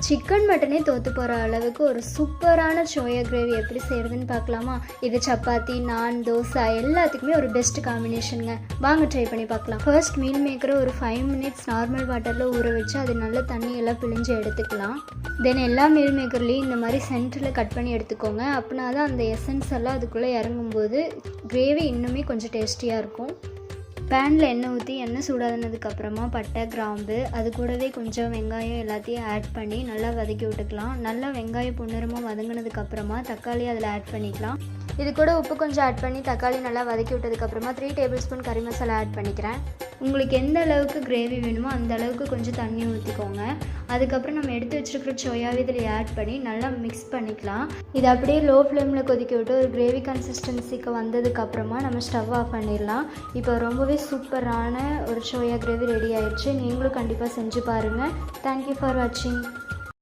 Chicken மட்டனே தோற்று போகிற அளவுக்கு ஒரு சூப்பரான சோயா கிரேவி எப்படி செய்கிறதுன்னு பார்க்கலாமா? இது சப்பாத்தி, நான், தோசை எல்லாத்துக்குமே ஒரு பெஸ்ட் காம்பினேஷனுங்க. வாங்க ட்ரை பண்ணி பார்க்கலாம். ஃபர்ஸ்ட் மீல் மேக்கரை ஒரு 5 மினிட்ஸ் நார்மல் வாட்டரில் ஊற வச்சு அது நல்ல தண்ணியெல்லாம் பிழிஞ்சு எடுத்துக்கலாம். தென் எல்லா மீல் மேக்கர்லேயும் இந்த மாதிரி சென்டரில் கட் பண்ணி எடுத்துக்கோங்க. அப்படின்னா தான் அந்த எசன்ஸ் எல்லாம் அதுக்குள்ளே இறங்கும்போது கிரேவி இன்னுமே கொஞ்சம் டேஸ்டியாக இருக்கும். பேனில் எண்ணெய் ஊற்றி எண்ணெய் சூடானதுக்கப்புறமா பட்டை, கிராம்பு, அது கூடவே கொஞ்சம் வெங்காயம் எல்லாத்தையும் ஆட் பண்ணி நல்லா வதக்கி விட்டுக்கலாம். நல்லா வெங்காயம் பொன்னிறமாக வதங்கினதுக்கப்புறமா தக்காளி அதில் ஆட் பண்ணிக்கலாம். இது கூட உப்பு கொஞ்சம் ஆட் பண்ணி தக்காளி நல்லா வதக்கி விட்டதுக்கப்புறமா 3 டேபிள் ஸ்பூன் கறி மசாலா ஆட் பண்ணிக்கிறேன். உங்களுக்கு எந்த அளவுக்கு கிரேவி வேணுமோ அந்த அளவுக்கு கொஞ்சம் தண்ணி ஊற்றிக்கோங்க. அதுக்கப்புறம் நம்ம எடுத்து வச்சுருக்கிற சோயாவை இதில் ஆட் பண்ணி நல்லா மிக்ஸ் பண்ணிக்கலாம். இது அப்படியே லோ ஃப்ளேமில் கொதிக்க விட்டு ஒரு கிரேவி கன்சிஸ்டன்சிக்கு வந்ததுக்கப்புறமா நம்ம ஸ்டவ் ஆஃப் பண்ணிடலாம். இப்போ ரொம்பவே சூப்பரான ஒரு சோயா கிரேவி ரெடி ஆயிடுச்சு. நீங்களும் கண்டிப்பாக செஞ்சு பாருங்கள். தேங்க்யூ ஃபார் வாட்சிங்.